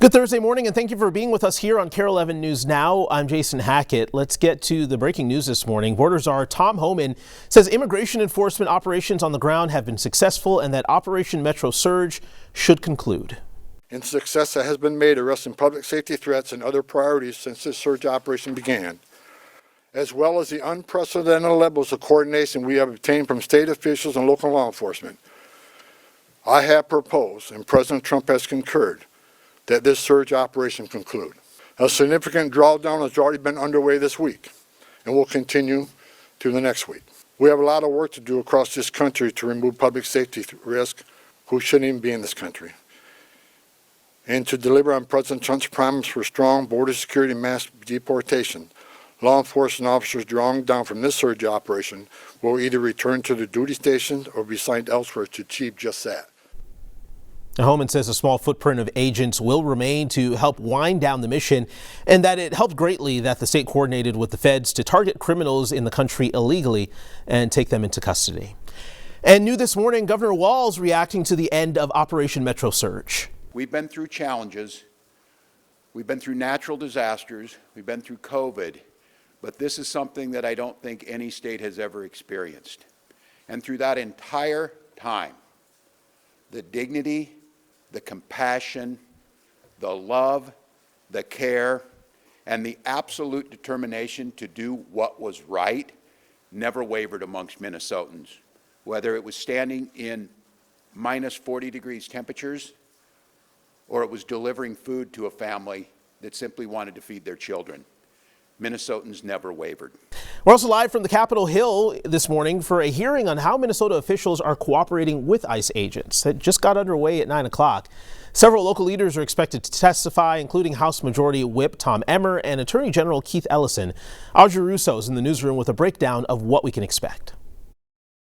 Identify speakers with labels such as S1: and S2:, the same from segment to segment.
S1: Good Thursday morning, and thank you for being with us here on KARE 11 News Now. I'm Jason Hackett. Let's get to the breaking news this morning. Border Czar Tom Homan says immigration enforcement operations on the ground have been successful and that Operation Metro Surge should conclude.
S2: And success that has been made arresting public safety threats and other priorities since this surge operation began, as well as the unprecedented levels of coordination we have obtained from state officials and local law enforcement. I have proposed, and President Trump has concurred, that this surge operation conclude. A significant drawdown has already been underway this week and will continue to the next week. We have a lot of work to do across this country to remove public safety risk who shouldn't even be in this country, and to deliver on President Trump's promise for strong border security and mass deportation. Law enforcement officers drawn down from this surge operation will either return to their duty stations or be assigned elsewhere to achieve just that.
S1: Homan says a small footprint of agents will remain to help wind down the mission, and that it helped greatly that the state coordinated with the feds to target criminals in the country illegally and take them into custody. And new this morning, Governor Walz reacting to the end of Operation Metro Surge.
S3: We've been through challenges. We've been through natural disasters. We've been through COVID. But this is something that I don't think any state has ever experienced. And through that entire time, the dignity, the compassion, the love, the care, and the absolute determination to do what was right never wavered amongst Minnesotans. Whether it was standing in minus 40 degrees temperatures or it was delivering food to a family that simply wanted to feed their children. Minnesotans never wavered.
S1: We're also live from the Capitol Hill this morning for a hearing on how Minnesota officials are cooperating with ICE agents. It just got underway at 9 o'clock. Several local leaders are expected to testify, including House Majority Whip Tom Emmer and Attorney General Keith Ellison. Audrey Russo is in the newsroom with a breakdown of what we can expect.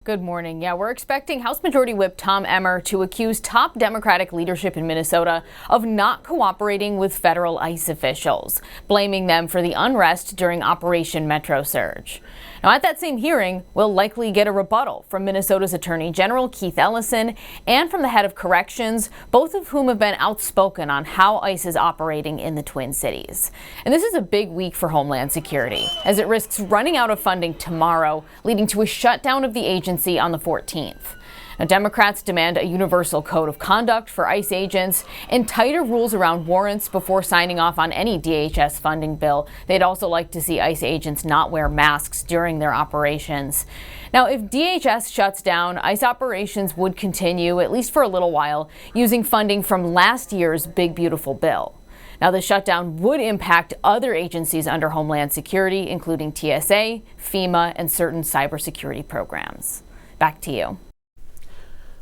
S4: Good morning. Yeah, we're expecting House Majority Whip Tom Emmer to accuse top Democratic leadership in Minnesota of not cooperating with federal ICE officials, blaming them for the unrest during Operation Metro Surge. Now, at that same hearing, we'll likely get a rebuttal from Minnesota's Attorney General Keith Ellison and from the head of corrections, both of whom have been outspoken on how ICE is operating in the Twin Cities. And this is a big week for Homeland Security, as it risks running out of funding tomorrow, leading to a shutdown of the agency on the 14th. Now, Democrats demand a universal code of conduct for ICE agents and tighter rules around warrants before signing off on any DHS funding bill. They'd also like to see ICE agents not wear masks during their operations. Now, if DHS shuts down, ICE operations would continue, at least for a little while, using funding from last year's Big Beautiful Bill. Now, the shutdown would impact other agencies under Homeland Security, including TSA, FEMA, and certain cybersecurity programs. Back to you.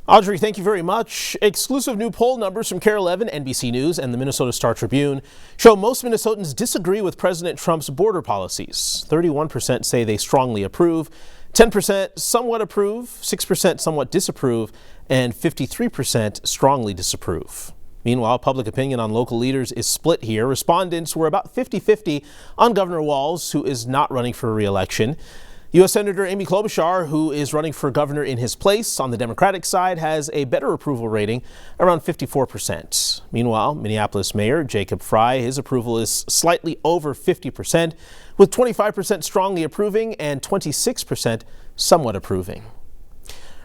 S1: Audrey, thank you very much. Exclusive new poll numbers from KARE 11, NBC News, and the Minnesota Star Tribune show most Minnesotans disagree with President Trump's border policies. 31% say they strongly approve, 10% somewhat approve, 6% somewhat disapprove, and 53% strongly disapprove. Meanwhile, public opinion on local leaders is split here. Respondents were about 50-50 on Governor Walz, who is not running for re-election. U.S. Senator Amy Klobuchar, who is running for governor in his place on the Democratic side, has a better approval rating, around 54%. Meanwhile, Minneapolis Mayor Jacob Frey, his approval is slightly over 50%, with 25% strongly approving and 26% somewhat approving.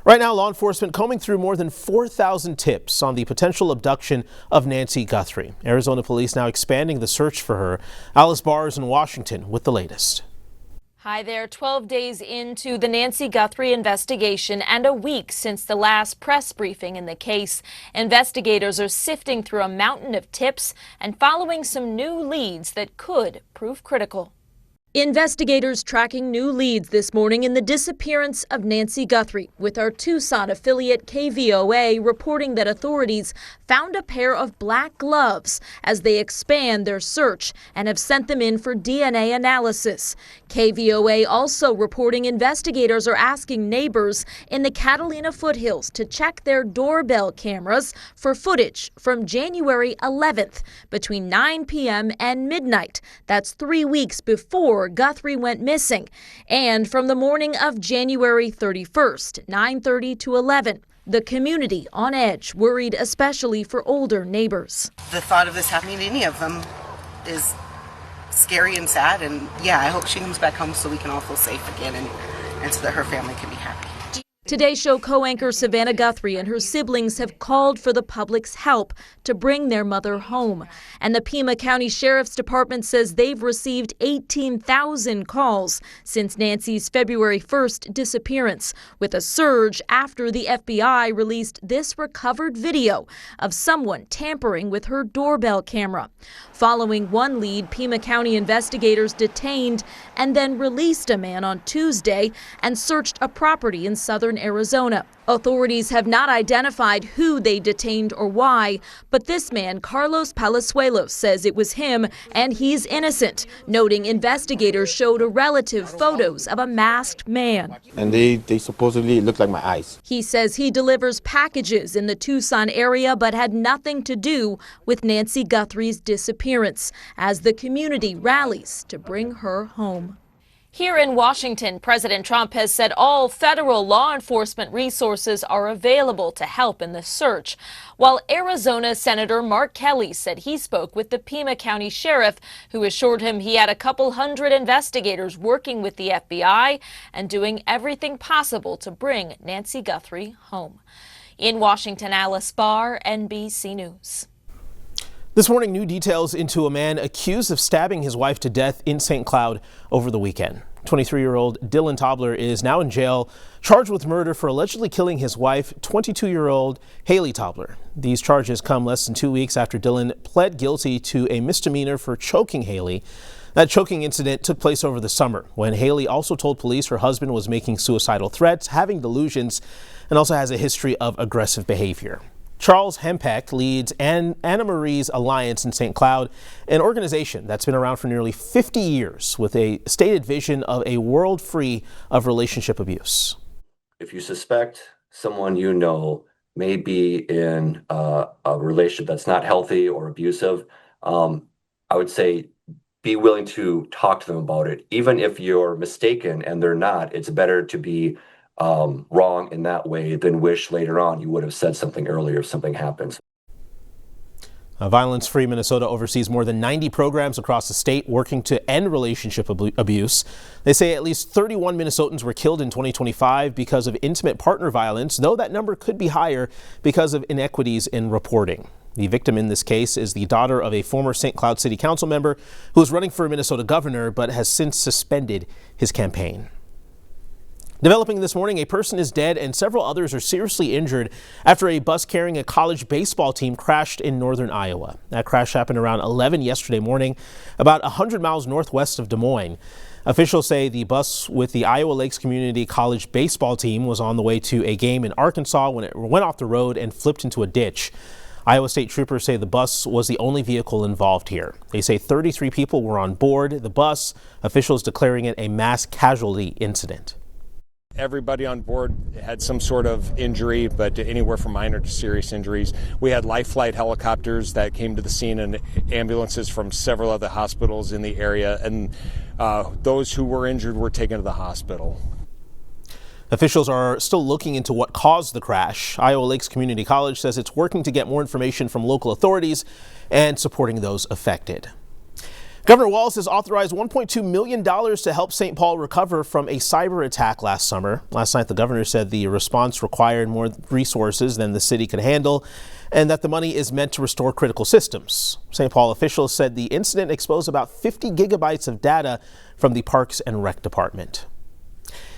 S1: Right now, law enforcement combing through more than 4,000 tips on the potential abduction of Nancy Guthrie. Arizona police now expanding the search for her. Alice Barr is in Washington with the latest.
S5: Hi there. 12 days into the Nancy Guthrie investigation and a week since the last press briefing in the case, investigators are sifting through a mountain of tips and following some new leads that could prove critical. Investigators tracking new leads this morning in the disappearance of Nancy Guthrie, with our Tucson affiliate KVOA reporting that authorities found a pair of black gloves as they expand their search and have sent them in for DNA analysis. KVOA also reporting investigators are asking neighbors in the Catalina foothills to check their doorbell cameras for footage from January 11th between 9 p.m. and midnight. That's 3 weeks before Guthrie went missing, and from the morning of January 31st, 9:30 to 11.
S6: The community on edge, worried especially for older neighbors.
S7: The thought of this happening to any of them is scary and sad, and yeah, I hope she comes back home so we can all feel safe again and so that her family can be happy.
S6: Today Show co-anchor Savannah Guthrie and her siblings have called for the public's help to bring their mother home. And the Pima County Sheriff's Department says they've received 18,000 calls since Nancy's February 1st disappearance, with a surge after the FBI released this recovered video of someone tampering with her doorbell camera. Following one lead, Pima County investigators detained and then released a man on Tuesday and searched a property in southern Arizona. Authorities have not identified who they detained or why, but this man, Carlos Palazuelos, says it was him and he's innocent, noting investigators showed a relative photos of a masked man.
S8: And they supposedly look like my eyes.
S6: He says he delivers packages in the Tucson area but had nothing to do with Nancy Guthrie's disappearance as the community rallies to bring her home.
S5: Here in Washington, President Trump has said all federal law enforcement resources are available to help in the search, while Arizona Senator Mark Kelly said he spoke with the Pima County Sheriff, who assured him he had a couple hundred investigators working with the FBI and doing everything possible to bring Nancy Guthrie home. In Washington, Alice Barr, NBC News.
S1: This morning, new details into a man accused of stabbing his wife to death in St. Cloud over the weekend. 23-year-old Dylan Tobler is now in jail, charged with murder for allegedly killing his wife, 22-year-old Haley Tobler. These charges come less than 2 weeks after Dylan pled guilty to a misdemeanor for choking Haley. That choking incident took place over the summer when Haley also told police her husband was making suicidal threats, having delusions, and also has a history of aggressive behavior. Charles Hempeck leads Anna Marie's Alliance in St. Cloud, an organization that's been around for nearly 50 years with a stated vision of a world free of relationship abuse.
S9: If you suspect someone you know may be in a relationship that's not healthy or abusive, I would say be willing to talk to them about it. Even if you're mistaken and they're not, it's better to be wrong in that way than wish later on you would have said something earlier if something happens.
S1: Violence Free Minnesota oversees more than 90 programs across the state working to end relationship abuse. They say at least 31 Minnesotans were killed in 2025 because of intimate partner violence, though that number could be higher because of inequities in reporting. The victim in this case is the daughter of a former St. Cloud City Council member who is running for Minnesota governor but has since suspended his campaign. Developing this morning, a person is dead and several others are seriously injured after a bus carrying a college baseball team crashed in northern Iowa. That crash happened around 11 yesterday morning, about 100 miles northwest of Des Moines. Officials say the bus with the Iowa Lakes Community College baseball team was on the way to a game in Arkansas when it went off the road and flipped into a ditch. Iowa State troopers say the bus was the only vehicle involved here. They say 33 people were on board the bus, officials declaring it a mass casualty incident.
S10: Everybody on board had some sort of injury, but anywhere from minor to serious injuries. We had life flight helicopters that came to the scene and ambulances from several other hospitals in the area, and those who were injured were taken to the hospital.
S1: Officials are still looking into what caused the crash. Iowa Lakes Community College says it's working to get more information from local authorities and supporting those affected. Governor Walz has authorized $1.2 million to help St. Paul recover from a cyber attack last summer. Last night, the governor said the response required more resources than the city could handle and that the money is meant to restore critical systems. St. Paul officials said the incident exposed about 50 gigabytes of data from the Parks and Rec Department.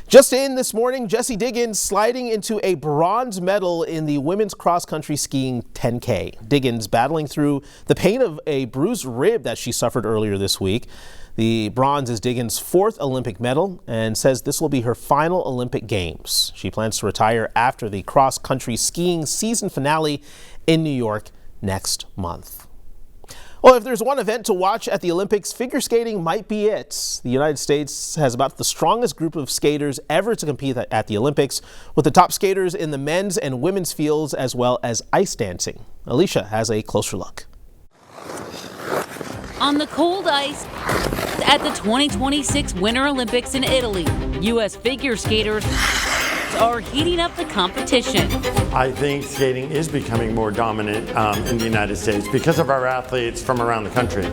S1: Just in this morning, Jessie Diggins sliding into a bronze medal in the women's cross-country skiing 10K. Diggins battling through the pain of a bruised rib that she suffered earlier this week. The bronze is Diggins' fourth Olympic medal and says this will be her final Olympic Games. She plans to retire after the cross-country skiing season finale in New York next month. Well, if there's one event to watch at the Olympics, figure skating might be it. The United States has about the strongest group of skaters ever to compete at the Olympics, with the top skaters in the men's and women's fields as well as ice dancing. Alicia has a closer look.
S11: On the cold ice at the 2026 Winter Olympics in Italy, U.S. figure skaters are heating up the competition.
S12: I think skating is becoming more dominant in the United States because of our athletes from around the country.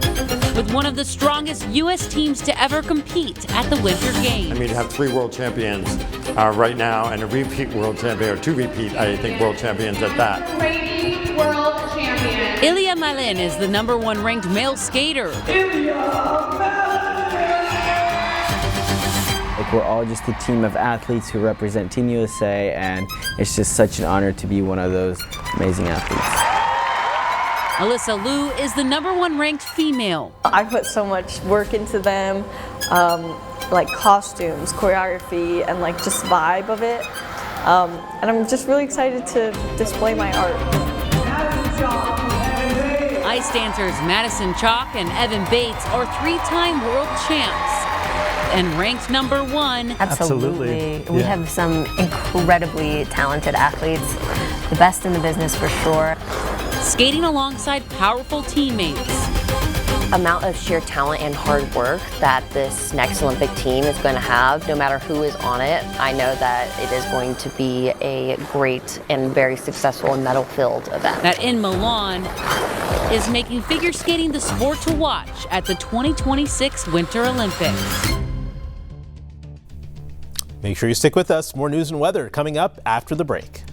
S11: With one of the strongest U.S. teams to ever compete at the Winter Games.
S12: I mean, to have 3 world champions right now and a repeat world champion, or 2 repeat, I think, world champions at that.
S11: World champion. Ilya Malin is the #1 ranked male skater.
S13: Like, we're all just a team of athletes who represent Team USA, and it's just such an honor to be one of those amazing athletes.
S11: Alyssa Liu is the #1 ranked female.
S14: I put so much work into them, like costumes, choreography, and like just vibe of it. And I'm just really excited to display my art.
S11: Ice dancers Madison Chalk and Evan Bates are 3-time world champs and ranked #1.
S15: Absolutely. We have some incredibly talented athletes, the best in the business for sure.
S11: Skating alongside powerful teammates.
S15: Amount of sheer talent and hard work that this next Olympic team is going to have, no matter who is on it, I know that it is going to be a great and very successful and medal-filled event.
S11: That in Milan is making figure skating the sport to watch at the 2026 Winter Olympics.
S1: Make sure you stick with us. More news and weather coming up after the break.